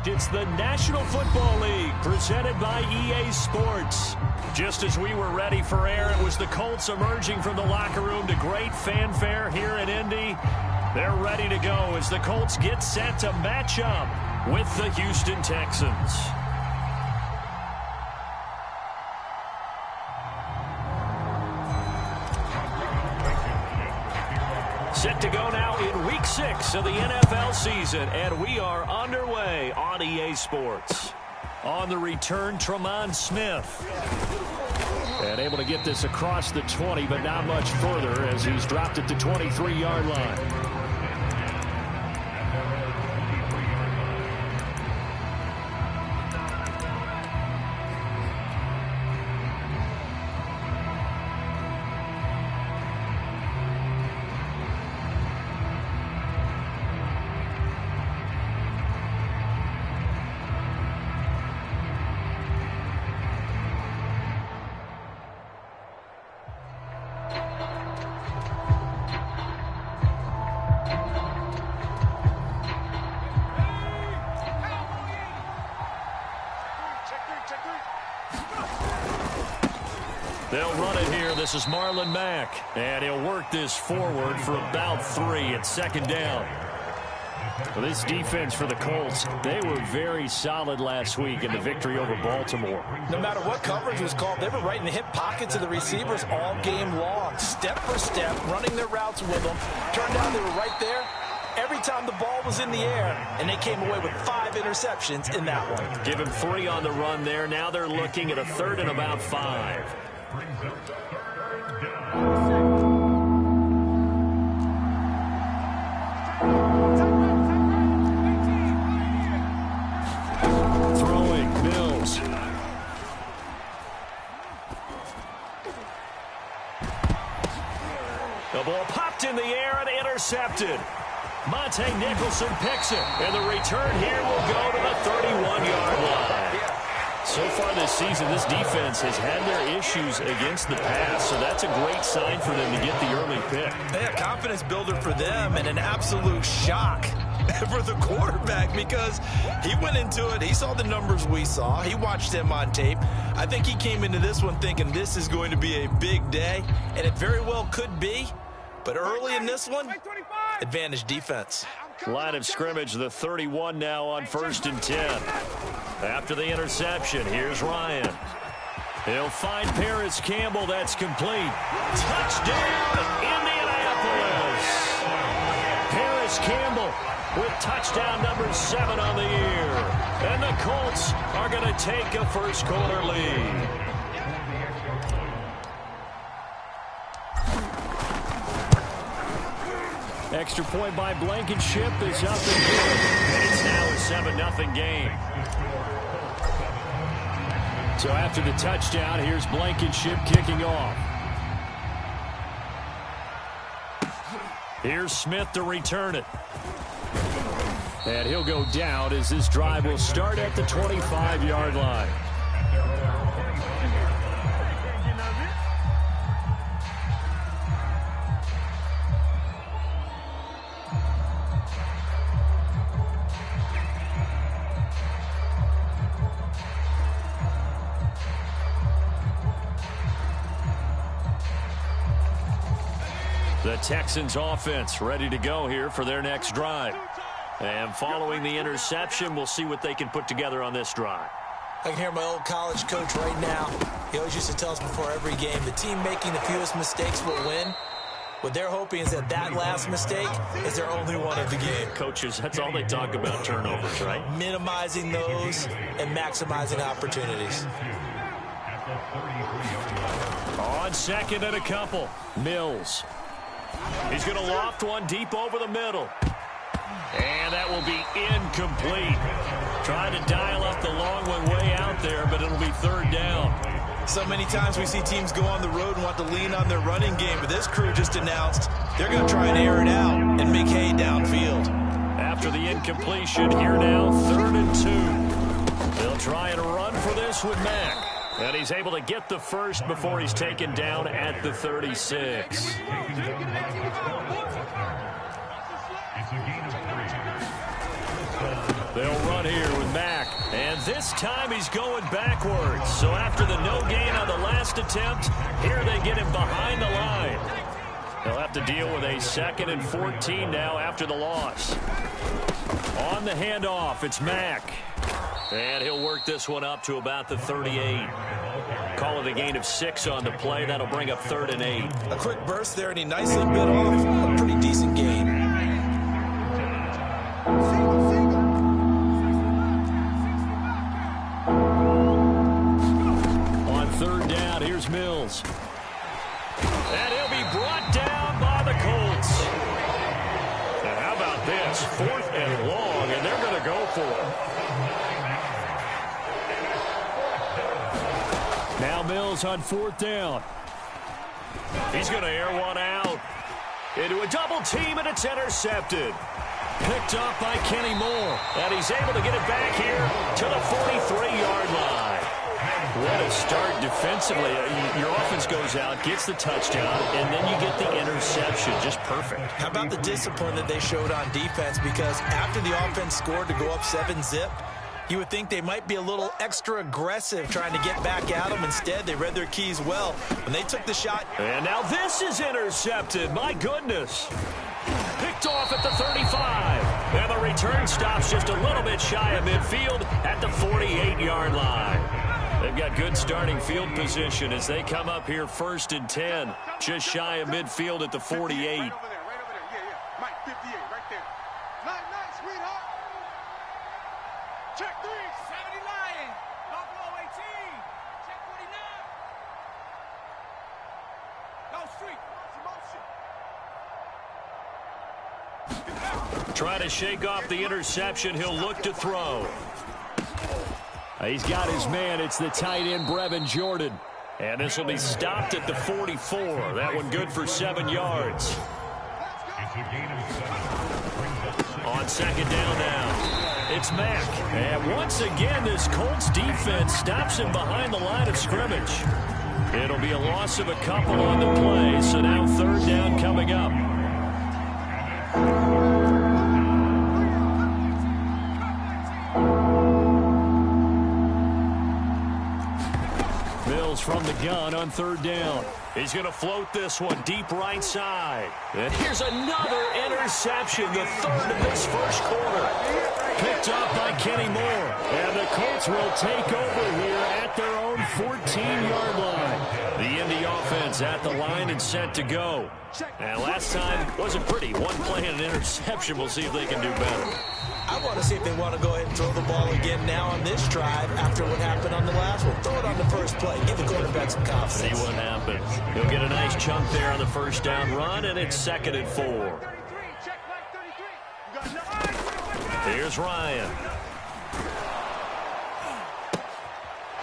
It's the National Football League presented by EA Sports. Just as we were ready for air, it was the Colts emerging from the locker room to great fanfare here in Indy. They're ready to go as the Colts get set to match up with the Houston Texans. Set to go now in Week 6 of the NFL season, and we are underway on EA Sports. On the return, Tremont Smith. And able to get this across the 20, but not much further as he's dropped it to 23-yard line. They'll run it here. This is Marlon Mack. And he'll work this forward for about 3 at second down. Well, this defense for the Colts, they were very solid last week in the victory over Baltimore. No matter what coverage was called, they were right in the hip pockets of the receivers all game long. Step for step, running their routes with them. Turned out they were right there every time the ball was in the air, and they came away with 5 interceptions in that one. Give him 3 on the run there. Now they're looking at a 3rd and about 5. Throwing, Mills. The ball popped in the air and intercepted. Monte Nicholson picks it, and the return here will go to the 31-yard line. So far this season, this defense has had their issues against the pass, so that's a great sign for them to get the early pick. Yeah, confidence builder for them and an absolute shock for the quarterback because he went into it. He saw the numbers we saw. He watched them on tape. I think he came into this one thinking this is going to be a big day, and it very well could be. But early in this one, advantage defense. Line of scrimmage, the 31 now on 1st and 10. After the interception, here's Ryan. He'll find Paris Campbell. That's complete. Touchdown, Indianapolis. Paris Campbell with touchdown number 7 on the year. And the Colts are going to take a first-quarter lead. Extra point by Blankenship is up and good. And it's now a 7-0 game. So after the touchdown, here's Blankenship kicking off. Here's Smith to return it. And he'll go down as this drive will start at the 25-yard line. The Texans offense ready to go here for their next drive. And following the interception, we'll see what they can put together on this drive. I can hear my old college coach right now. He always used to tell us before every game, the team making the fewest mistakes will win. What they're hoping is that that last mistake is their only one of the game. Coaches, that's all they talk about, turnovers, right? Minimizing those and maximizing opportunities. On 2nd and a couple, Mills. He's going to loft one deep over the middle. And that will be incomplete. Trying to dial up the long one way out there, but it'll be 3rd down. So many times we see teams go on the road and want to lean on their running game, but this crew just announced they're going to try and air it out and make hay downfield. After the incompletion, here now, 3rd and 2. They'll try and run for this with Mack. And he's able to get the first before he's taken down at the 36. They'll run here with Mack. And this time he's going backwards. So after the no gain on the last attempt, here they get him behind the line. They'll have to deal with a 2nd and 14 now after the loss. On the handoff, it's Mack. And he'll work this one up to about the 38. Call it a gain of 6 on the play. That'll bring up 3rd and 8. A quick burst there, and he nicely bit off a pretty decent gain. On 3rd down, here's Mills. And he'll be brought down by the Colts. And how about this? 4th and long, and they're going to go for it. Now Mills on 4th down. He's going to air one out. Into a double team, and it's intercepted. Picked up by Kenny Moore. And he's able to get it back here to the 43-yard line. What a start defensively. Your offense goes out, gets the touchdown, and then you get the interception. Just perfect. How about the discipline that they showed on defense? Because after the offense scored to go up 7-zip, you would think they might be a little extra aggressive trying to get back at them. Instead, they read their keys well when they took the shot. And now this is intercepted. My goodness. Picked off at the 35. And the return stops just a little bit shy of midfield at the 48-yard line. They've got good starting field position as they come up here 1st and 10. Just shy of midfield at the 48. Trying to shake off the interception. He'll look to throw. He's got his man. It's the tight end, Brevin Jordan. And this will be stopped at the 44. That one good for 7 yards. On 2nd down now, it's Mack. And once again, this Colts defense stops him behind the line of scrimmage. It'll be a loss of a couple on the play. So now 3rd down coming up. From the gun on 3rd down. He's going to float this one deep right side. And here's another interception, the 3rd of this 1st quarter. Picked up by Kenny Moore. And the Colts will take over here at their own 14-yard line. The Indy offense at the line and set to go. And last time wasn't pretty. One play and an interception. We'll see if they can do better. I want to see if they want to go ahead and throw the ball again now on this drive after what happened on the last one. Throw it on the first play. Give the quarterback some confidence. See what happens. He'll get a nice chunk there on the 1st down run, and it's 2nd and 4. Here's Ryan.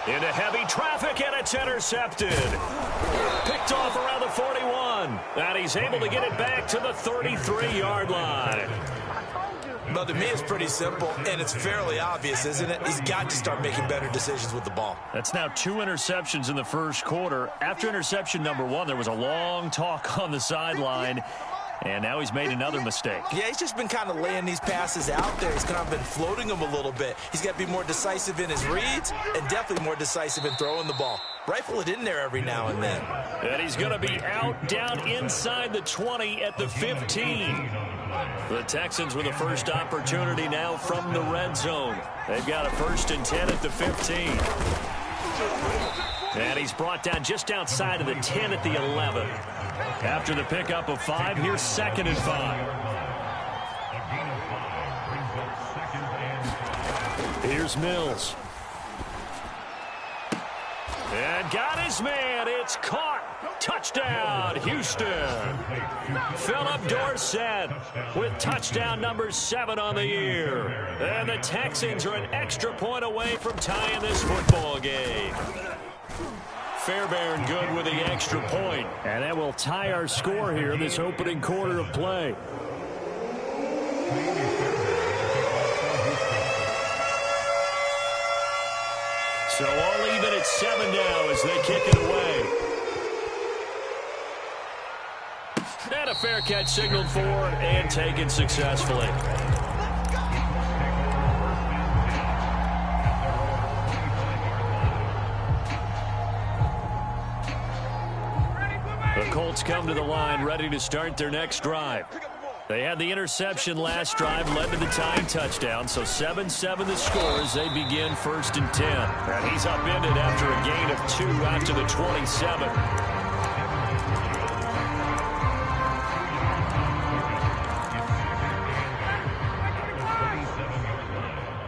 Into heavy traffic, and it's intercepted. Picked off around the 41. And he's able to get it back to the 33-yard line. Well, to me, it's pretty simple, and it's fairly obvious, isn't it? He's got to start making better decisions with the ball. That's now 2 interceptions in the 1st quarter. After interception number 1, there was a long talk on the sideline, and now he's made another mistake. Yeah, he's just been kind of laying these passes out there. He's kind of been floating them a little bit. He's got to be more decisive in his reads and definitely more decisive in throwing the ball. Rifle it in there every now and then. And he's going to be out down inside the 20 at the 15. The Texans with the first opportunity now from the red zone. They've got a 1st and 10 at the 15. And he's brought down just outside of the 10 at the 11. After the pickup of 5, here's 2nd and 5. Here's Mills. And got his man. It's caught. Touchdown, Houston. Philip Dorsett with touchdown number 7 on the year. And the Texans are an extra point away from tying this football game. Fairbairn good with the extra point. And that will tie our score here this opening quarter of play. So all even at 7 now as they kick it away. And a fair catch signaled for and taken successfully. The Colts come to the line ready to start their next drive. They had the interception last drive, led to the tying touchdown, so 7-7 the score as they begin 1st and 10. And he's upended after a gain of 2 out to the 27.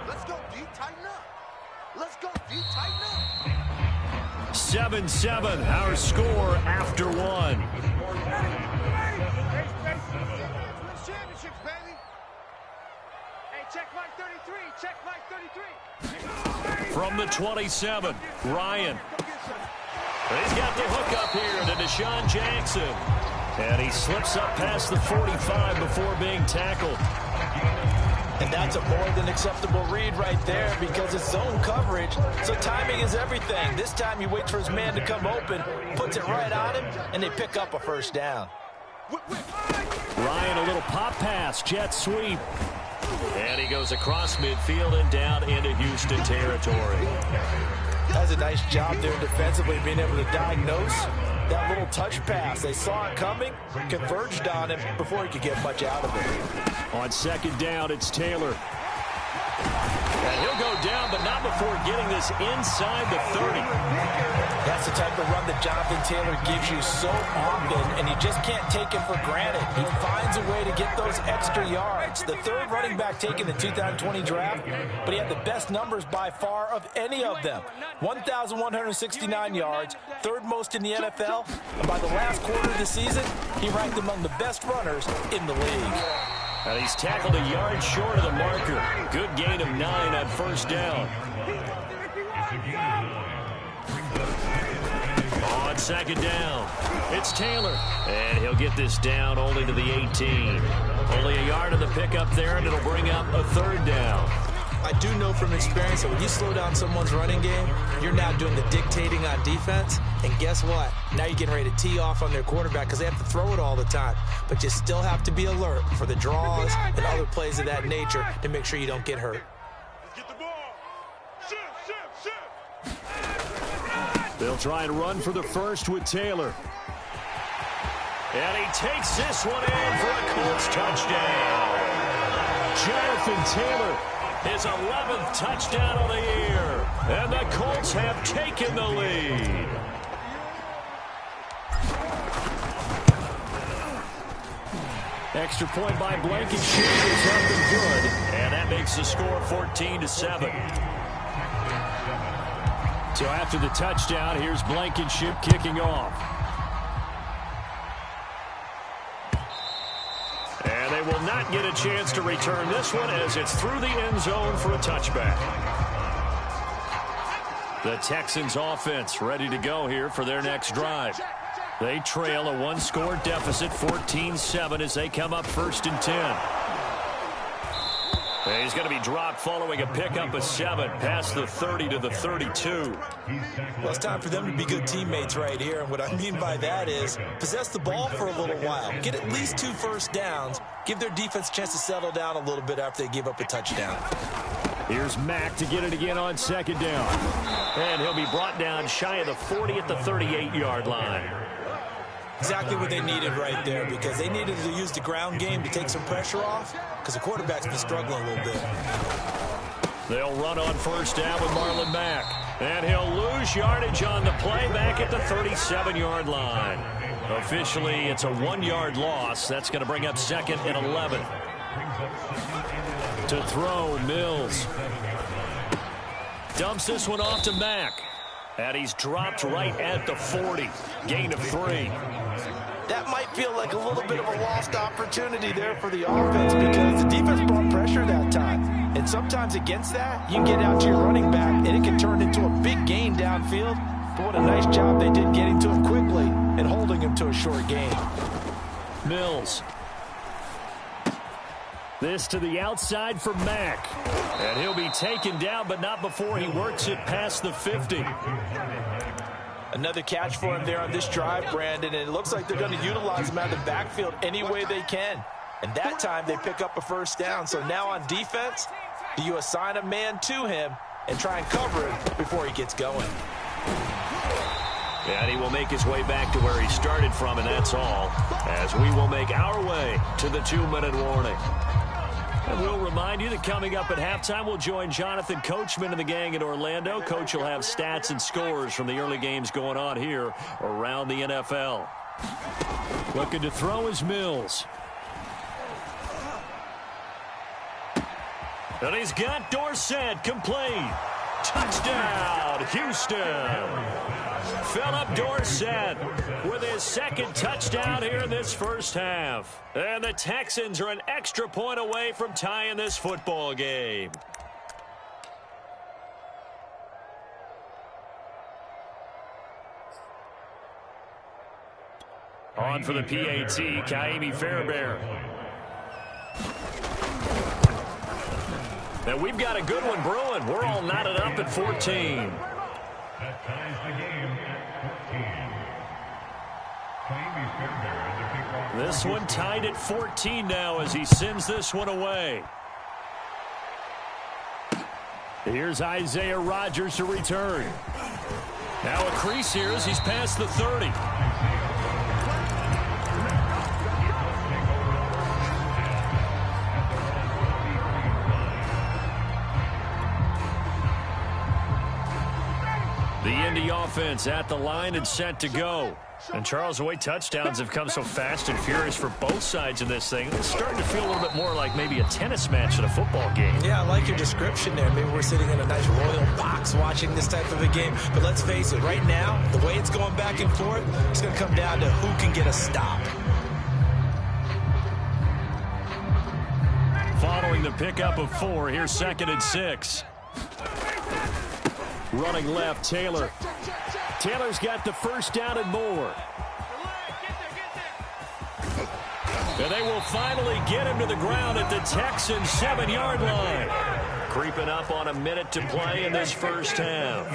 Let's go, D, tighten up. Let's go, D, tighten up. 7-7, our score after 1. From the 27, Ryan. He's got the hook up here to Deshaun Jackson. And he slips up past the 45 before being tackled. And that's a more than acceptable read right there because it's zone coverage. So timing is everything. This time he waits for his man to come open, puts it right on him, and they pick up a first down. Ryan, a little pop pass, jet sweep. And he goes across midfield and down into Houston territory. Does a nice job there defensively being able to diagnose that little touch pass. They saw it coming, converged on him before he could get much out of it. On 2nd down, it's Taylor. And he'll go down, but not before getting this inside the 30. That's the type of run that Jonathan Taylor gives you so often, and you just can't take it for granted. He finds a way to get those extra yards. The 3rd running back taken the 2020 draft, but he had the best numbers by far of any of them. 1,169 yards, 3rd most in the NFL, and by the last quarter of the season, he ranked among the best runners in the league. And he's tackled a yard short of the marker. Good gain of 9 on 1st down. On 2nd down, it's Taylor. And he'll get this down only to the 18. Only a yard of the pickup there, and it'll bring up a 3rd down. I do know from experience that when you slow down someone's running game, you're now doing the dictating on defense. And guess what? Now you're getting ready to tee off on their quarterback because they have to throw it all the time. But you still have to be alert for the draws and other plays of that nature to make sure you don't get hurt. Get the ball. Shift. They'll try and run for the 1st with Taylor. And he takes this one in for a Colts touchdown. Jonathan Taylor, his 11th touchdown of the year. And the Colts have taken the lead. Extra point by Blankenship is up and good. And that makes the score 14-7. So after the touchdown, here's Blankenship kicking off. And they will not get a chance to return this one as it's through the end zone for a touchback. The Texans offense ready to go here for their next drive. They trail a 1-score deficit, 14-7, as they come up 1st and 10. And he's going to be dropped following a pickup of 7 past the 30 to the 32. Well, it's time for them to be good teammates right here. And what I mean by that is possess the ball for a little while. Get at least 2 first downs. Give their defense a chance to settle down a little bit after they give up a touchdown. Here's Mack to get it again on 2nd down. And he'll be brought down shy of the 40 at the 38-yard line. Exactly what they needed right there because they needed to use the ground game to take some pressure off because the quarterback's been struggling a little bit. They'll run on 1st down with Marlon Mack. And he'll lose yardage on the play back at the 37-yard line. Officially, it's a 1-yard loss. That's going to bring up 2nd and 11. To throw, Mills. Dumps this one off to Mack. And he's dropped right at the 40. Gain of 3. That might feel like a little bit of a lost opportunity there for the offense because the defense brought pressure that time. And sometimes against that, you can get out to your running back, and it can turn into a big gain downfield. But what a nice job they did getting to him quickly and holding him to a short gain. Mills. This to the outside for Mack. And he'll be taken down, but not before he works it past the 50. Another catch for him there on this drive, Brandon, and it looks like they're going to utilize him out of the backfield any way they can. And that time they pick up a first down. So now on defense, do you assign a man to him and try and cover him before he gets going? And he will make his way back to where he started from, and that's all, as we will make our way to the 2-minute warning. And we'll remind you that coming up at halftime, we'll join Jonathan Coachman and the gang in Orlando. Coach will have stats and scores from the early games going on here around the NFL. Looking to throw is Mills. And he's got Dorsett complete. Touchdown, Houston. Philip Dorsett with his second touchdown here in this first half. And the Texans are an extra point away from tying this football game. On for the PAT, Kaimi Fairbairn. Now we've got a good one brewing. We're all knotted up at 14. That ties the game at 14. This one tied at 14 now as he sends this one away. Here's Isaiah Rodgers to return. Now a crease here as he's past the 30. The Indy offense at the line and set to go. And Charles, the way touchdowns have come so fast and furious for both sides in this thing, it's starting to feel a little bit more like maybe a tennis match in a football game. Yeah, I like your description there. Maybe we're sitting in a nice royal box watching this type of a game. But let's face it, right now, the way it's going back and forth, it's going to come down to who can get a stop. Following the pickup of 4, here's 2nd and 6. Running left, Taylor. Taylor's got the first down and more. And they will finally get him to the ground at the Texans' 7-yard line. Creeping up on a minute to play in this first half.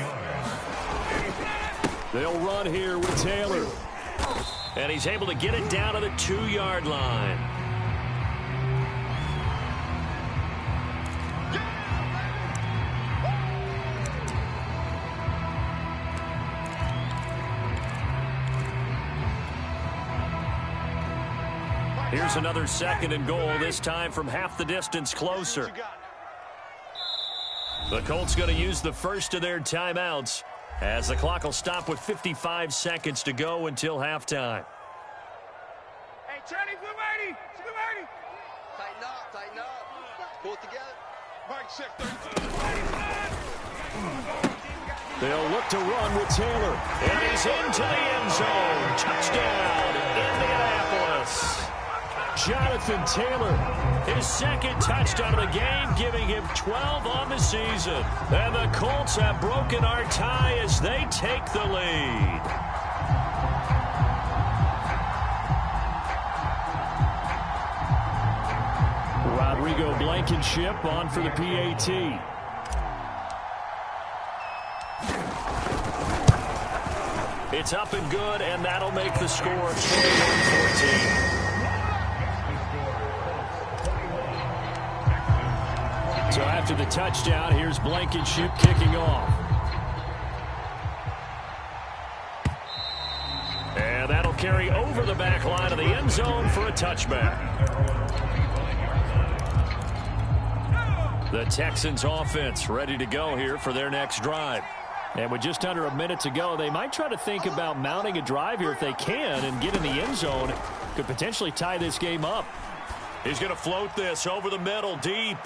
They'll run here with Taylor. And he's able to get it down to the 2-yard line. Here's another 2nd and goal, this time from half the distance closer. The Colts going to use the first of their timeouts as the clock will stop with 55 seconds to go until halftime. Hey, Charlie, we're ready. We're ready. Tighten up, tighten up. Pull it together. Mike, check 13. They'll look to run with Taylor. And he's into the end zone. Touchdown, Indianapolis. Jonathan Taylor, his 2nd touchdown of the game, giving him 12 on the season. And the Colts have broken our tie as they take the lead. Rodrigo Blankenship on for the PAT. It's up and good, and that'll make the score 21-14. So after the touchdown, here's Blankenship kicking off. And that'll carry over the back line of the end zone for a touchback. The Texans offense ready to go here for their next drive. And with just under a minute to go, they might try to think about mounting a drive here if they can and get in the end zone. Could potentially tie this game up. He's going to float this over the middle deep.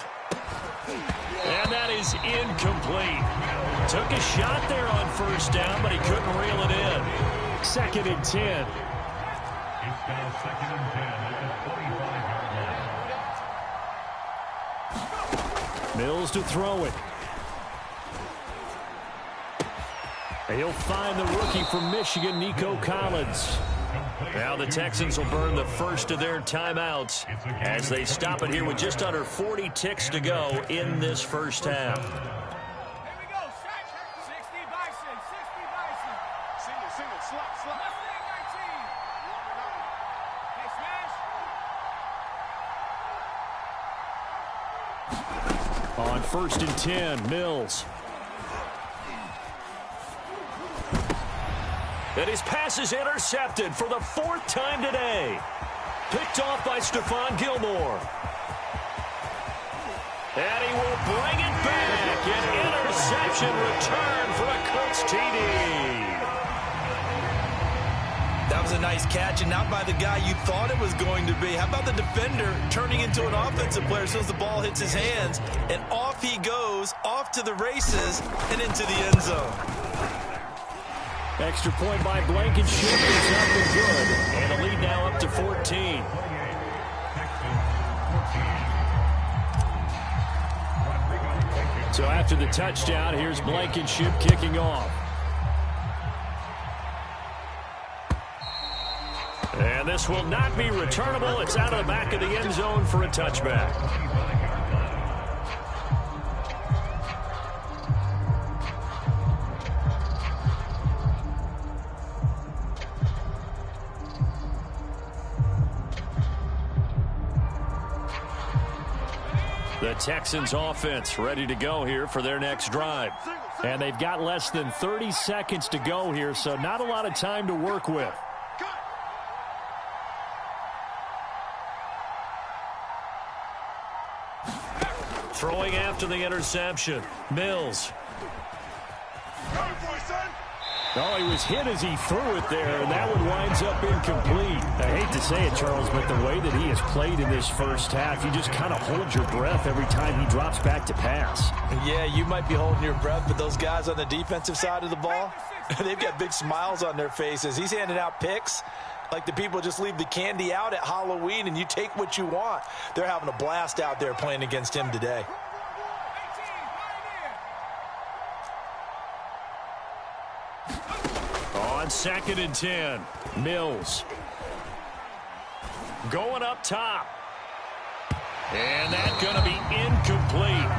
And that is incomplete. Took a shot there on first down, but he couldn't reel it in. 2nd and 10. It's now 2nd and 10 at the 45-yard line. Mills to throw it. And he'll find the rookie from Michigan, Nico Collins. Now the Texans will burn the first of their timeouts as they stop it here with just under 40 ticks to go in this first half. Here we go. 60 Bison. 60 Bison. Single. Slot. Mustang 19. Hey, smash. On 1st and 10, Mills. And his pass is intercepted for the 4th time today. Picked off by Stephon Gilmore. And he will bring it back. An interception return for a Colts TD. That was a nice catch, and not by the guy you thought it was going to be. How about the defender turning into an offensive player as soon as the ball hits his hands, and off he goes, off to the races, and into the end zone. Extra point by Blankenship is up and good. And the lead now up to 14. So after the touchdown, here's Blankenship kicking off. And this will not be returnable. It's out of the back of the end zone for a touchback. The Texans offense ready to go here for their next drive. And they've got less than 30 seconds to go here, so not a lot of time to work with. Throwing after the interception. Mills. Oh, he was hit as he threw it there, and that one winds up incomplete. I hate to say it, Charles, but the way that he has played in this first half, you just kind of hold your breath every time he drops back to pass. Yeah, you might be holding your breath, but those guys on the defensive side of the ball, they've got big smiles on their faces. He's handing out picks like the people just leave the candy out at Halloween and you take what you want. They're having a blast out there playing against him today. On 2nd and 10, Mills. Going up top. And that's going to be incomplete.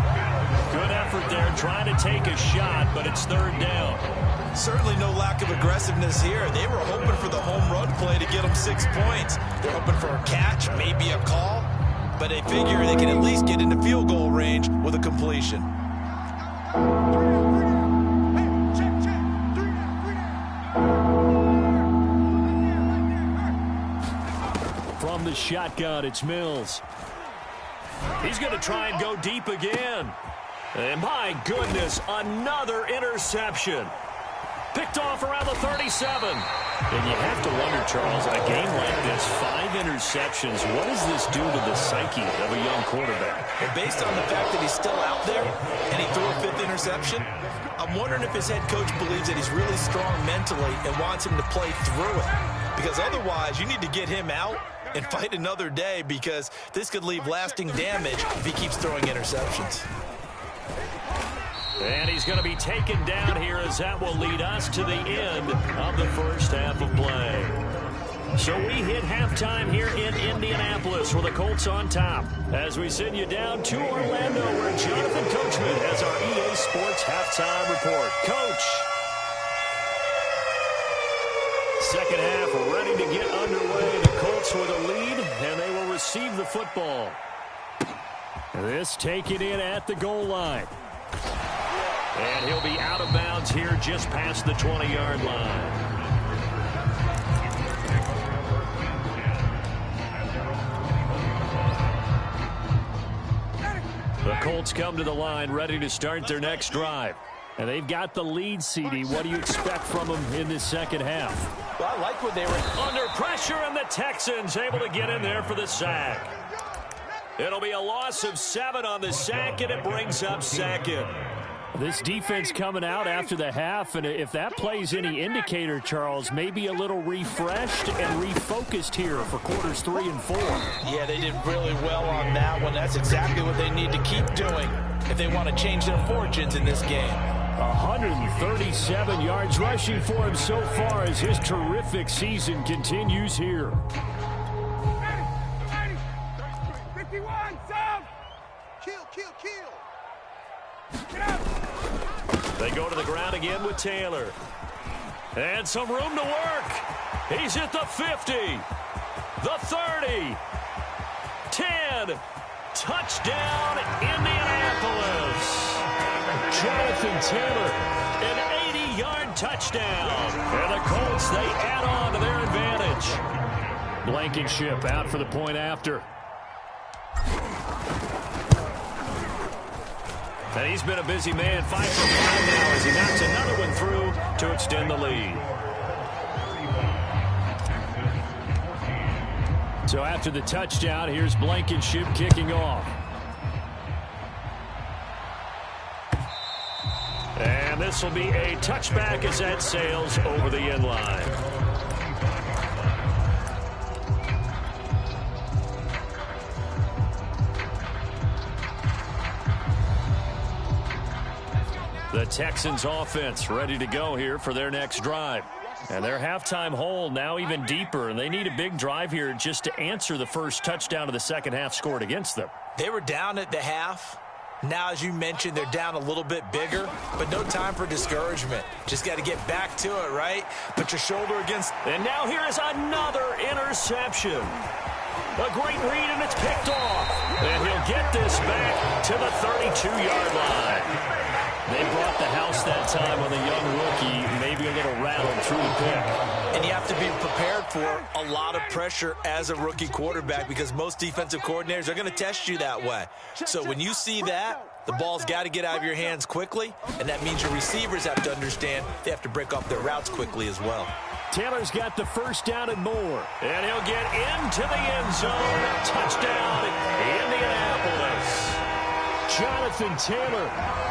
Good effort there trying to take a shot, but it's 3rd down. Certainly no lack of aggressiveness here. They were hoping for the home run play to get them 6 points. They're hoping for a catch, maybe a call, but they figure they can at least get into field goal range with a completion. From the shotgun, it's Mills. He's going to try and go deep again. And my goodness, another interception. Picked off around the 37. And you have to wonder, Charles, a game like this, 5 interceptions, what does this do to the psyche of a young quarterback? Well, based on the fact that he's still out there and he threw a 5th interception, I'm wondering if his head coach believes that he's really strong mentally and wants him to play through it. Because otherwise, you need to get him out and fight another day, because this could leave lasting damage if he keeps throwing interceptions. And he's going to be taken down here, as that will lead us to the end of the first half of play. So we hit halftime here in Indianapolis with the Colts on top, as we send you down to Orlando, where Jonathan Coachman has our EA Sports halftime report. Coach. Second half ready to get underway. The Colts with a lead, and they will receive the football. This taken in at the goal line. And he'll be out of bounds here just past the 20-yard line. The Colts come to the line ready to start their next drive. And they've got the lead, CD. What do you expect from them in this second half? Well, I like what they were under pressure, and the Texans able to get in there for the sack. It'll be a loss of 7 on the sack, and it brings up 2nd. This defense coming out after the half, and if that plays any indicator, Charles, maybe a little refreshed and refocused here for quarters 3 and 4. Yeah, they did really well on that one. That's exactly what they need to keep doing if they want to change their fortunes in this game. 137 yards rushing for him so far as his terrific season continues here. 51, Sam! Kill! Get up! They go to the ground again with Taylor. And some room to work. He's at the 50. The 30. 10. Touchdown, Indianapolis. Jonathan Taylor, an 30-yard touchdown. And the Colts, they add on to their advantage. Blankenship out for the point after. And he's been a busy man, 5 for 5 now as he knocks another one through to extend the lead. So after the touchdown, here's Blankenship kicking off. And this will be a touchback as that sails over the end line. The Texans offense ready to go here for their next drive. And their halftime hole now even deeper, and they need a big drive here just to answer the first touchdown of the second half scored against them. They were down at the half. Now, as you mentioned, they're down a little bit bigger, but no time for discouragement. Just got to get back to it, right? Put your shoulder against. And now here is another interception. A great read, and it's picked off. And he'll get this back to the 32-yard line. They brought the house that time with a young rookie, maybe a little rattled through the pick. And you have to be prepared for a lot of pressure as a rookie quarterback because most defensive coordinators are going to test you that way. So when you see that, the ball's got to get out of your hands quickly, and that means your receivers have to understand they have to break off their routes quickly as well. Taylor's got the first down and more. And he'll get into the end zone. Touchdown, Indianapolis. Jonathan Taylor,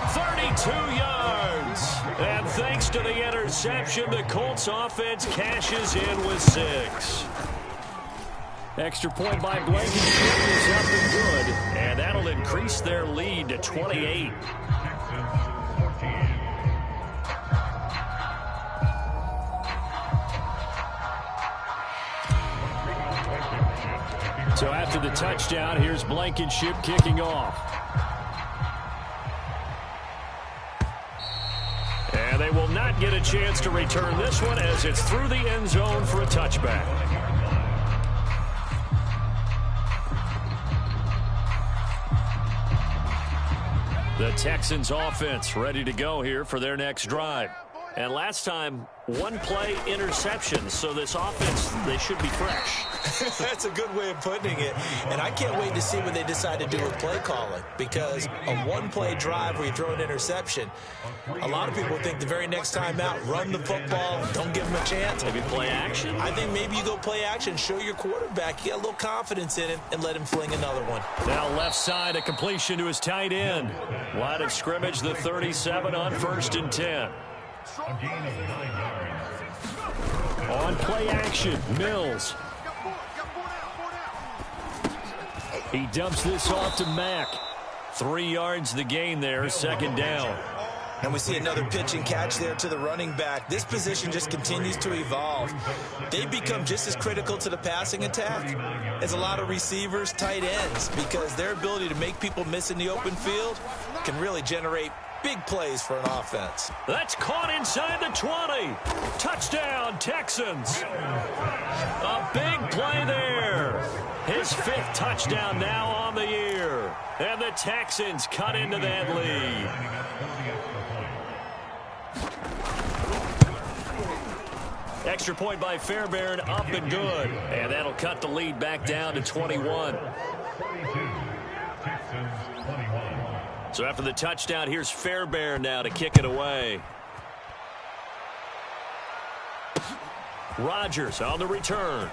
32 yards. And thanks to the interception, the Colts offense cashes in with 6. Extra point by Blankenship is up and good. And that'll increase their lead to 28. So after the touchdown, here's Blankenship kicking off. And they will not get a chance to return this one as it's through the end zone for a touchback. The Texans offense ready to go here for their next drive. And last time, one play interception, so this offense, they should be fresh. That's a good way of putting it. And I can't wait to see what they decide to do with play calling, because a one-play drive where you throw an interception, a lot of people think the very next time out, run the football, don't give them a chance. Maybe play action? I think maybe you go play action, show your quarterback, you got a little confidence in him, and let him fling another one. Now left side, a completion to his tight end. Line of scrimmage, the 37 on 1st and 10. A gain of 9 yards. On play action, Mills. He dumps this off to Mack. 3 yards the gain there, second down. And we see another pitch and catch there to the running back. This position just continues to evolve. They become just as critical to the passing attack as a lot of receivers, tight ends, because their ability to make people miss in the open field can really generate big plays for an offense. That's caught inside the 20. Touchdown, Texans. A big play there. His 5th touchdown now on the year. And the Texans cut into that lead. Extra point by Fairbairn, up and good. And that'll cut the lead back down to 21. So after the touchdown, here's Fairbairn now to kick it away. Rodgers on the return.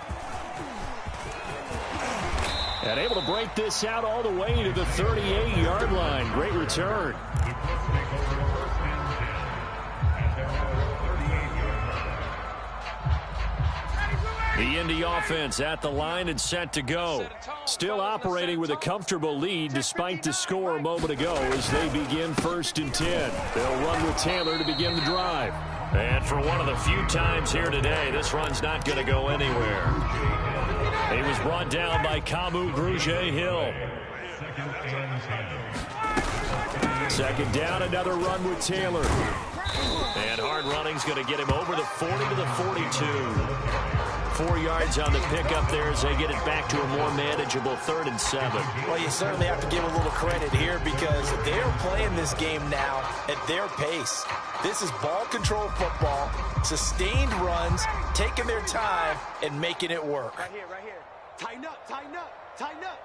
And able to break this out all the way to the 38-yard line. Great return. The Indy offense at the line and set to go. Still operating with a comfortable lead despite the score a moment ago as they begin 1st and 10. They'll run with Taylor to begin the drive. And for one of the few times here today, this run's not going to go anywhere. He was brought down by Kamu Grugier-Hill. Second down, another run with Taylor. And hard running's going to get him over the 40 to the 42. 4 yards on the pickup there as they get it back to a more manageable 3rd and 7. Well, you certainly have to give a little credit here because they're playing this game now at their pace. This is ball control football, sustained runs, taking their time, and making it work. Right here, right here. Tighten up, tighten up, tighten up.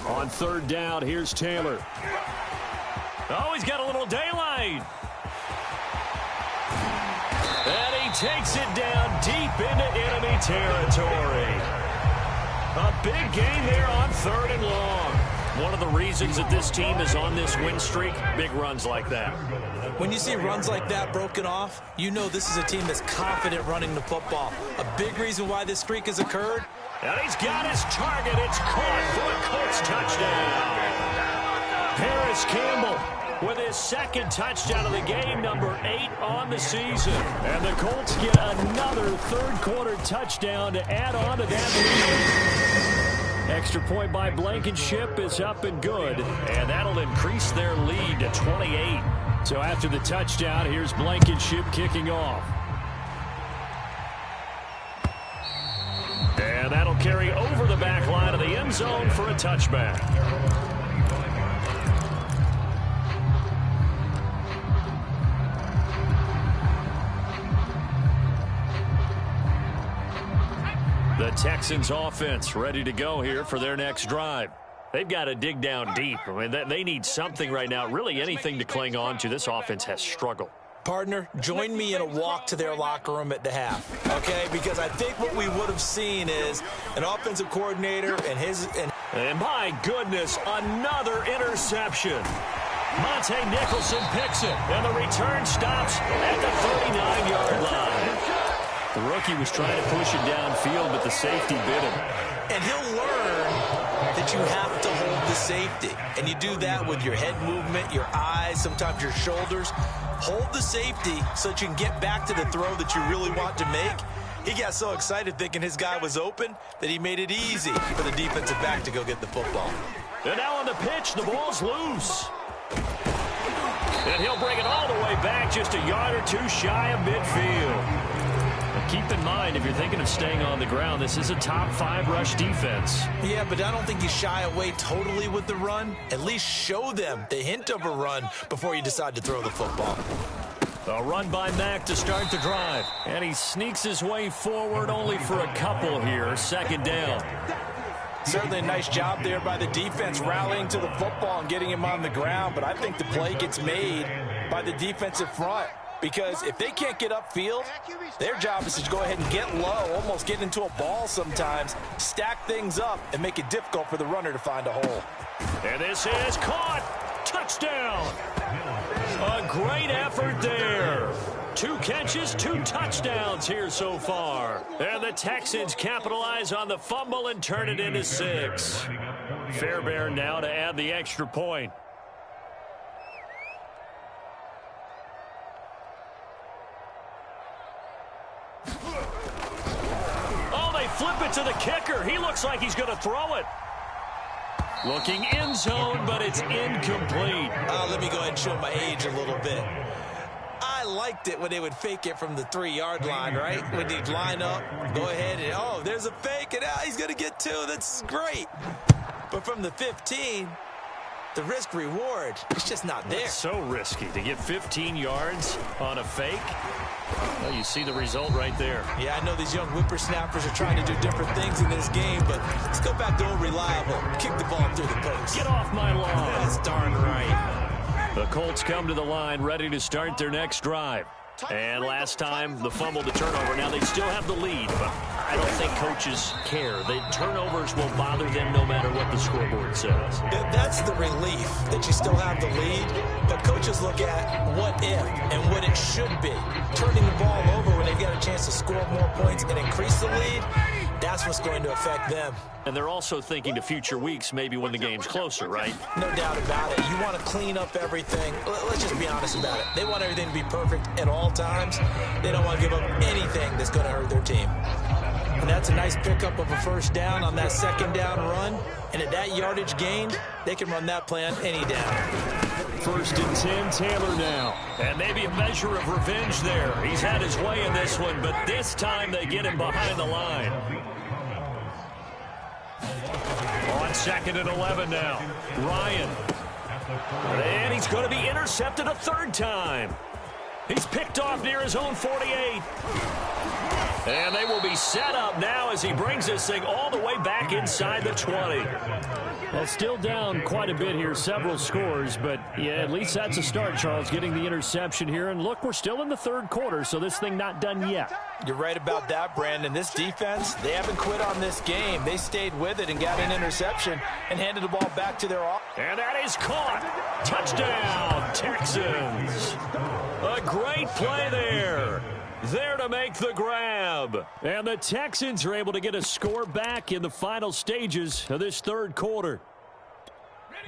On 3rd down, here's Taylor. Oh, he's got a little daylight. And he takes it down deep into enemy territory. A big gain there on 3rd and long. One of the reasons that this team is on this win streak, big runs like that. When you see runs like that broken off, you know this is a team that's confident running the football. A big reason why this streak has occurred. And he's got his target. It's caught for a Colts touchdown. Paris Campbell with his 2nd touchdown of the game, number 8 on the season. And the Colts get another 3rd quarter touchdown to add on to that lead. Extra point by Blankenship is up and good, and that'll increase their lead to 28. So after the touchdown, here's Blankenship kicking off. And that'll carry over the back line of the end zone for a touchback. The Texans offense ready to go here for their next drive. They've got to dig down deep. I mean, they need something right now, really anything to cling on to. This offense has struggled. Partner, join me in a walk to their locker room at the half, okay? Because I think what we would have seen is an offensive coordinator and his... And my goodness, another interception. Monte Nicholson picks it, and the return stops at the 39-yard line. The rookie was trying to push it downfield, but the safety bit him. And he'll learn that you have to hold the safety. And you do that with your head movement, your eyes, sometimes your shoulders. Hold the safety so that you can get back to the throw that you really want to make. He got so excited thinking his guy was open that he made it easy for the defensive back to go get the football. And now on the pitch, the ball's loose. And he'll bring it all the way back just a yard or two shy of midfield. Keep in mind, if you're thinking of staying on the ground, this is a top 5 rush defense. Yeah, but I don't think you shy away totally with the run. At least show them the hint of a run before you decide to throw the football. A run by Mack to start the drive. And he sneaks his way forward only for a couple here. 2nd down. Certainly a nice job there by the defense rallying to the football and getting him on the ground. But I think the play gets made by the defensive front. Because if they can't get upfield, their job is to go ahead and get low, almost get into a ball sometimes, stack things up, and make it difficult for the runner to find a hole. And this is caught. Touchdown. A great effort there. 2 catches, 2 touchdowns here so far. And the Texans capitalize on the fumble and turn it into 6. Fairbairn now to add the extra point. Flip it to the kicker. He looks like he's going to throw it. Looking end zone, but it's incomplete. Let me go ahead and show my age a little bit. I liked it when they would fake it from the 3-yard line, right? When they'd line up, go ahead and, oh, there's a fake, and he's going to get 2. That's great. But from the 15, the risk-reward, it's just not there. It's so risky to get 15 yards on a fake. Well, you see the result right there. Yeah, I know these young whippersnappers are trying to do different things in this game, but let's go back to old reliable. Kick the ball through the post. Get off my lawn. That's darn right. The Colts come to the line ready to start their next drive. And last time, the fumble, the turnover. Now they still have the lead, but I don't think coaches care. The turnovers will bother them no matter what the scoreboard says. That's the relief that you still have the lead, but coaches look at what if and what it should be. Turning the ball over when they've got a chance to score more points and increase the lead, that's what's going to affect them. And they're also thinking to future weeks, maybe when the game's closer, right? No doubt about it. You want to clean up everything. Let's just be honest about it. They want everything to be perfect at all times. They don't want to give up anything that's going to hurt their team. And that's a nice pickup of a 1st down on that 2nd down run. And at that yardage gain, they can run that play on any down. first and 10, Taylor now. And maybe a measure of revenge there. He's had his way in this one, but this time they get him behind the line. On 2nd and 11 now. Ryan. And he's going to be intercepted a third time. He's picked off near his own 48. And they will be set up now as he brings this thing all the way back inside the 20. Well, still down quite a bit here, several scores, but yeah, at least that's a start, Charles, getting the interception here. And look, we're still in the third quarter, so this thing not done yet. You're right about that, Brandon. This defense, they haven't quit on this game. They stayed with it and got an interception and handed the ball back to their offense. And that is caught. Touchdown, Texans. A great play there. There to make the grab. And the Texans are able to get a score back in the final stages of this third quarter.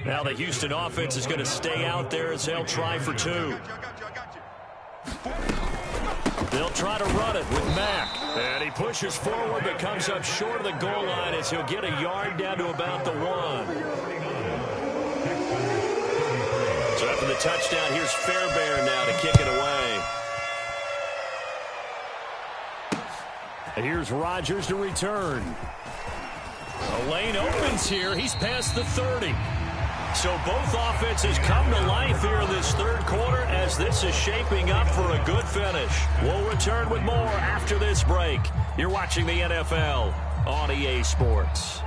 Now the Houston offense is going to stay out there as they'll try for two. They'll try to run it with Mack. And he pushes forward but comes up short of the goal line as he'll get a yard down to about the 1. So after the touchdown, here's Fairbairn now to kick it away. And here's Rodgers to return. A lane opens here. He's past the 30. So both offenses come to life here in this third quarter as this is shaping up for a good finish. We'll return with more after this break. You're watching the NFL on EA Sports.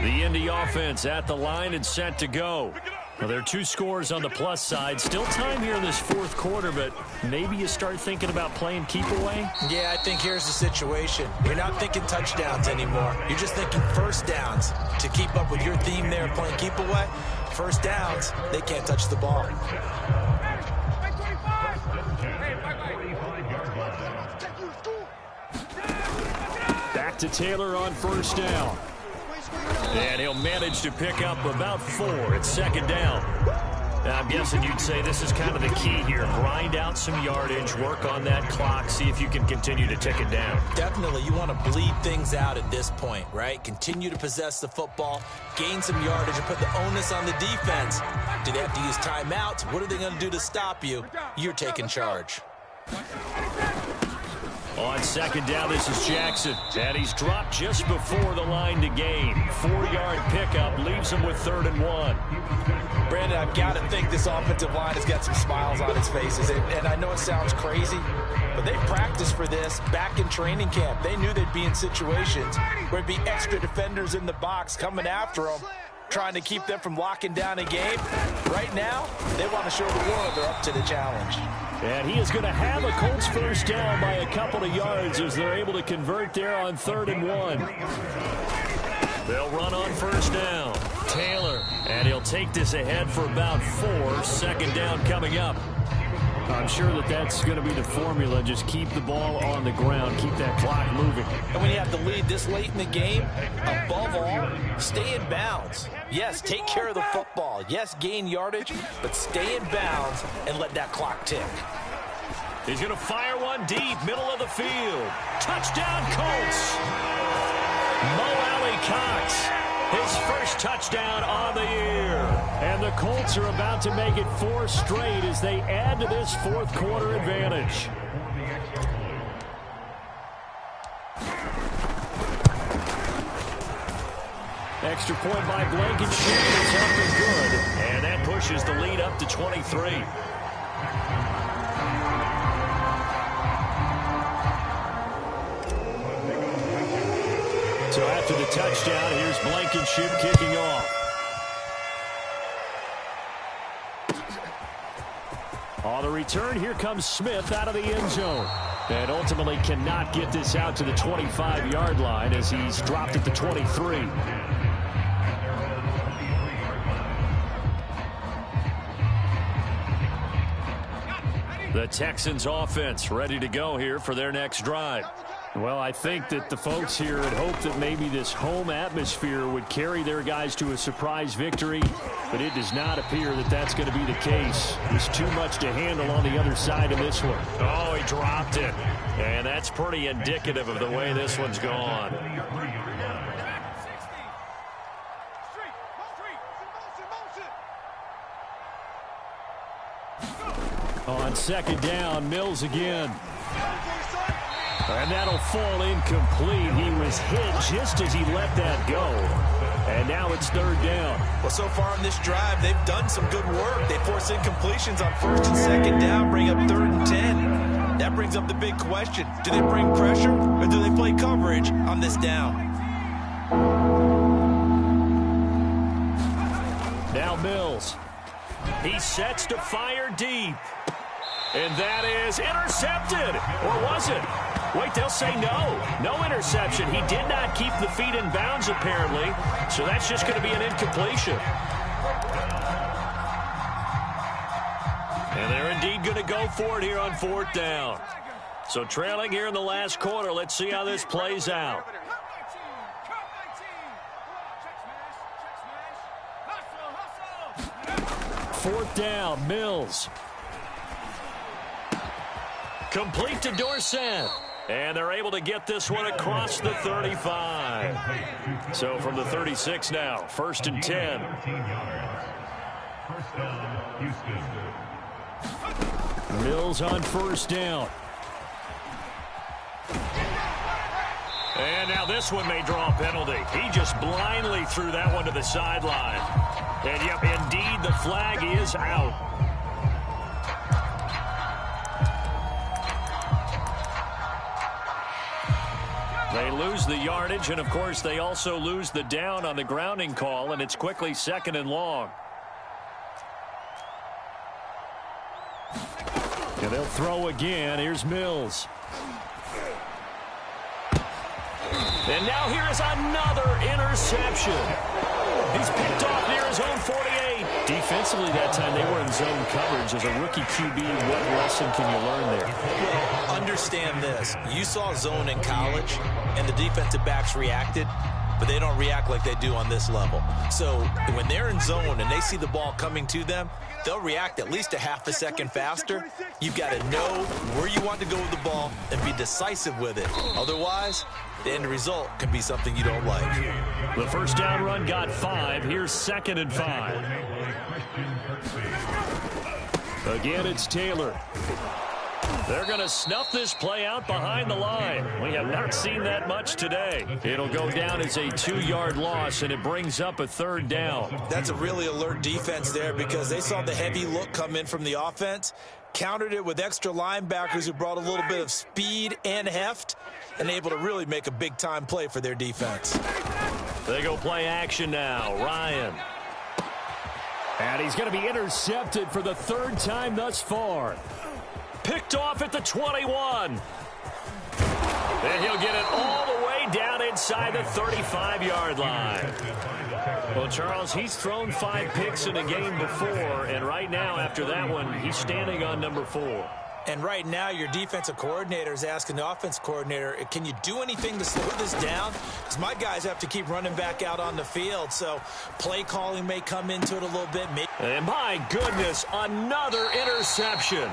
The Indy offense at the line and set to go. Well, there are 2 scores on the plus side. Still time here in this fourth quarter, but maybe you start thinking about playing keep away? Yeah, I think here's the situation. You're not thinking touchdowns anymore. You're just thinking first downs. To keep up with your theme there, playing keep away, first downs, they can't touch the ball. Back to Taylor on first down. And he'll manage to pick up about 4. It's second down. I'm guessing you'd say this is kind of the key here. Grind out some yardage, work on that clock, see if you can continue to tick it down. Definitely. You want to bleed things out at this point, right? Continue to possess the football, gain some yardage, and put the onus on the defense. Do they have to use timeouts? What are they going to do to stop you? You're taking charge. On second down, this is Jackson. And he's dropped just before the line to gain. 4-yard pickup leaves him with 3rd and 1. Brandon, I've got to think this offensive line has got some smiles on its faces. And I know it sounds crazy, but they practiced for this back in training camp. They knew they'd be in situations where there'd be extra defenders in the box coming after them, trying to keep them from locking down a game. Right now, they want to show the world they're up to the challenge. And he is going to have a Colts first down by a couple of yards as they're able to convert there on 3rd and 1. They'll run on first down. Taylor, and he'll take this ahead for about 4. Second down coming up. I'm sure that that's going to be the formula. Just keep the ball on the ground. Keep that clock moving. And when you have the lead this late in the game, above all, stay in bounds. Yes, take care of the football. Yes, gain yardage, but stay in bounds and let that clock tick. He's going to fire one deep, middle of the field. Touchdown, Colts. Mo Alley-Cox, his first touchdown on the year. And the Colts are about to make it 4 straight as they add to this fourth quarter advantage. Extra point by Blankenship. It's up and good. And that pushes the lead up to 23. So after the touchdown, here's Blankenship kicking off. On the return, here comes Smith out of the end zone. And ultimately cannot get this out to the 25-yard line as he's dropped at the 23. The Texans offense ready to go here for their next drive. Well, I think that the folks here had hoped that maybe this home atmosphere would carry their guys to a surprise victory, but it does not appear that that's going to be the case. There's too much to handle on the other side of this one. Oh, he dropped it. And that's pretty indicative of the way this one's gone. On second down, Mills again. And that'll fall incomplete. He was hit just as he let that go. And now it's third down. Well, so far in this drive, they've done some good work. They force incompletions on first and second down, bring up 3rd and 10. That brings up the big question. Do they bring pressure or do they play coverage on this down? Now Mills. He sets to fire deep. And that is intercepted. Or was it? Wait, they'll say no. No interception. He did not keep the feet in bounds, apparently. So that's just going to be an incompletion. And they're indeed going to go for it here on 4th down. So trailing here in the last quarter. Let's see how this plays out. 4th down, Mills. Complete to Dorsett. And they're able to get this one across the 35. So from the 36 now, 1st and 10. First down, Houston. Mills on 1st down. And now this one may draw a penalty. He just blindly threw that one to the sideline. And yep, indeed, the flag is out. They lose the yardage, and of course they also lose the down on the grounding call, and it's quickly 2nd and long. And they'll throw again. Here's Mills. And now here is another interception. He's picked off near his own 48. Defensively that time, they were in zone coverage. As a rookie QB, what lesson can you learn there? Well, understand this. You saw zone in college, and the defensive backs reacted, but they don't react like they do on this level. So when they're in zone and they see the ball coming to them, they'll react at least a half a second faster. You've got to know where you want to go with the ball and be decisive with it. Otherwise, the end result can be something you don't like. The first down run got 5. Here's 2nd and 5. Again, it's Taylor. They're going to snuff this play out behind the line. We have not seen that much today. It'll go down as a 2-yard loss, and it brings up a 3rd down. That's a really alert defense there because they saw the heavy look come in from the offense, countered it with extra linebackers who brought a little bit of speed and heft, and able to really make a big-time play for their defense. They go play action now. Ryan. And he's going to be intercepted for the 3rd time thus far. Picked off at the 21. And he'll get it all the way down inside the 35-yard line. Well, Charles, he's thrown 5 picks in a game before, and right now, after that one, he's standing on number 4. And right now, your defensive coordinator is asking the offense coordinator, can you do anything to slow this down? Because my guys have to keep running back out on the field, so play calling may come into it a little bit. And my goodness, another interception.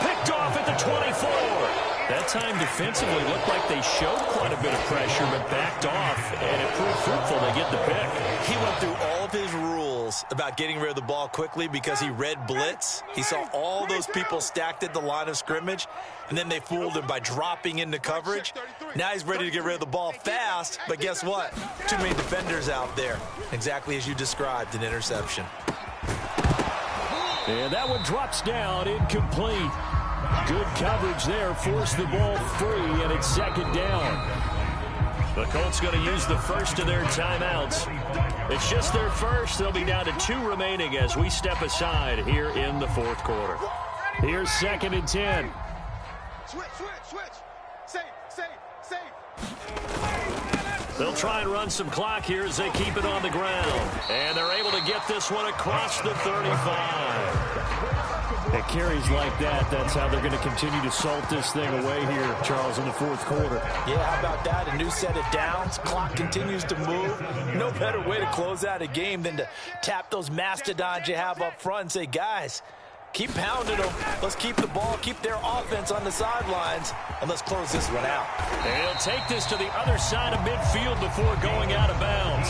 Picked off at the 24. That time defensively looked like they showed quite a bit of pressure, but backed off, and it proved fruitful. They get the pick. He went through all of his rules about getting rid of the ball quickly because he read blitz. He saw all those people stacked at the line of scrimmage, and then they fooled him by dropping into coverage. Now he's ready to get rid of the ball fast, but guess what? Too many defenders out there. Exactly as you described, an interception. And that one drops down, incomplete. Good coverage there, forced the ball free, and it's 2nd down. The Colts going to use the first of their timeouts. It's just their first. They'll be down to 2 remaining as we step aside here in the 4th quarter. Here's 2nd and 10. Switch. Safe. They'll try and run some clock here as they keep it on the ground. And they're able to get this one across the 35. It carries like that. That's how they're going to continue to salt this thing away here, Charles, in the 4th quarter. Yeah, how about that? A new set of downs. Clock continues to move. No better way to close out a game than to tap those mastodons you have up front and say, guys, keep pounding them. Let's keep the ball, keep their offense on the sidelines, and let's close this one out. And he'll take this to the other side of midfield before going out of bounds.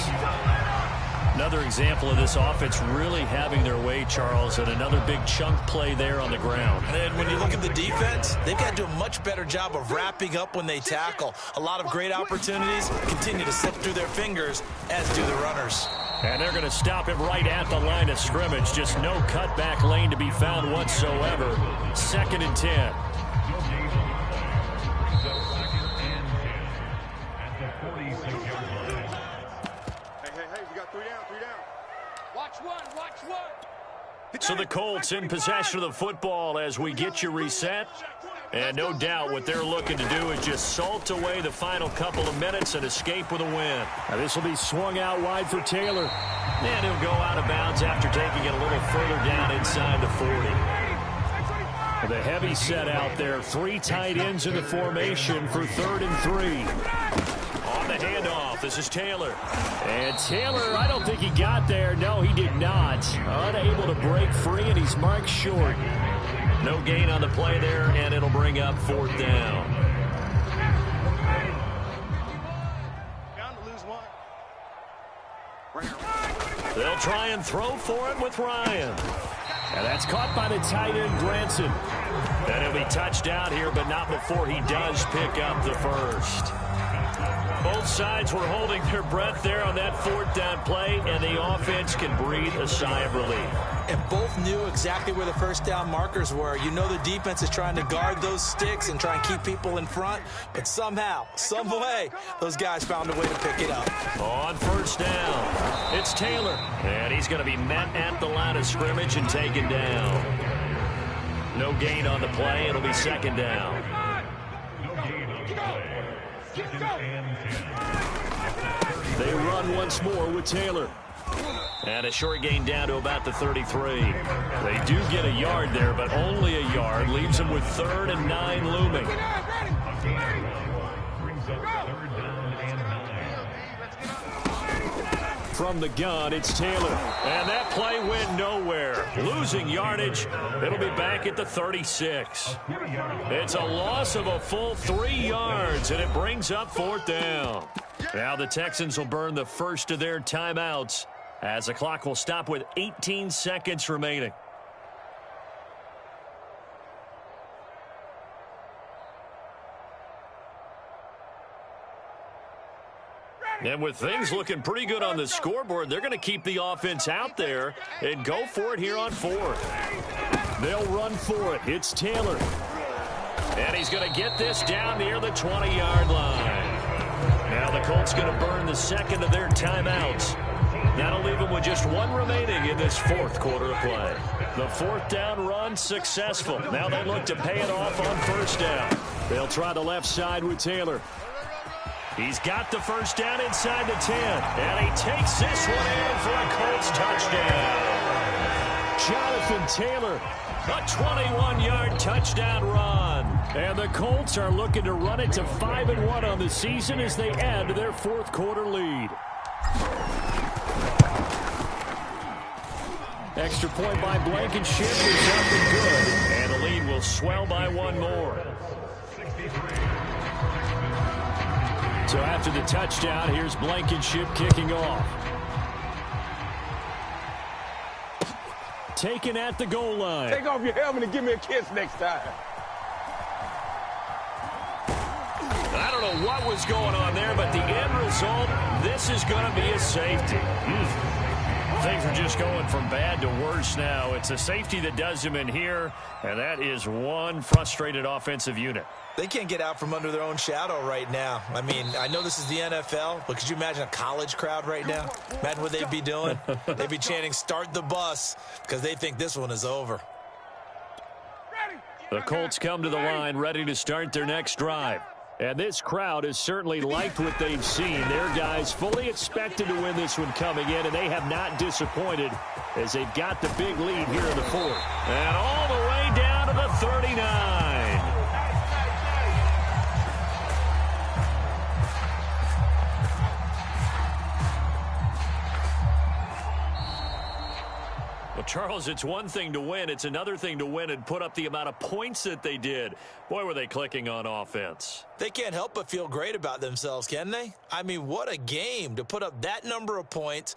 Now another example of this offense really having their way, Charles, and another big chunk play there on the ground. And when you look at the defense, they've got to do a much better job of wrapping up when they tackle. A lot of great opportunities continue to slip through their fingers, as do the runners. And they're going to stop him right at the line of scrimmage. Just no cutback lane to be found whatsoever. 2nd and 10. So the Colts in possession of the football as we get you reset. And no doubt what they're looking to do is just salt away the final couple of minutes and escape with a win. Now this will be swung out wide for Taylor. And he'll go out of bounds after taking it a little further down inside the 40. The heavy set out there. 3 tight ends in the formation for 3rd and 3. On the handoff, this is Taylor. And Taylor, I don't think he got there. No, he did not. Unable to break free, and he's marked short. No gain on the play there, and it'll bring up 4th down. Down to lose 1. They'll try and throw for it with Ryan. And that's caught by the tight end, Granson. And he'll be touched out here, but not before he does pick up the first. Both sides were holding their breath there on that 4th down play, and the offense can breathe a sigh of relief. And both knew exactly where the first down markers were. You know the defense is trying to guard those sticks and try and keep people in front, but somehow, some way, those guys found a way to pick it up. On 1st down, it's Taylor, and he's going to be met at the line of scrimmage and taken down. No gain on the play. It'll be 2nd down. They run once more with Taylor. And a short gain down to about the 33. They do get a yard there, but only a yard. Leaves them with 3rd and 9 looming. From the gun, it's Taylor. And that play went nowhere. Losing yardage. It'll be back at the 36. It's a loss of a full 3 yards, and it brings up 4th down. Now the Texans will burn the first of their timeouts as the clock will stop with 18 seconds remaining. And with things looking pretty good on the scoreboard, they're going to keep the offense out there and go for it here on 4th. They'll run for it. It's Taylor. And he's going to get this down near the 20-yard line. Now the Colts going to burn the second of their timeouts. That'll leave them with just 1 remaining in this 4th quarter of play. The 4th down run successful. Now they look to pay it off on 1st down. They'll try the left side with Taylor. He's got the first down inside the 10. And he takes this one in for a Colts touchdown. Jonathan Taylor. A 21-yard touchdown run. And the Colts are looking to run it to 5-1 on the season as they add to their 4th quarter lead. Extra point by Blankenship is up and good. And the lead will swell by 1 more. So after the touchdown, here's Blankenship kicking off. Taken at the goal line. Take off your helmet and give me a kiss next time. I don't know what was going on there, but the end result, this is going to be a safety. Things are just going from bad to worse now. It's a safety that does them in here, and that is one frustrated offensive unit. They can't get out from under their own shadow right now. I mean, I know this is the NFL, but could you imagine a college crowd right now? Imagine what they'd be doing. They'd be chanting, "Start the bus," because they think this one is over. The Colts come to the line ready to start their next drive. And this crowd has certainly liked what they've seen. Their guys fully expected to win this one coming in, and they have not disappointed as they've got the big lead here in the 4th. And all the way down to the 39. Well, Charles, it's one thing to win. It's another thing to win and put up the amount of points that they did. Boy, were they clicking on offense. They can't help but feel great about themselves, can they? I mean, what a game to put up that number of points.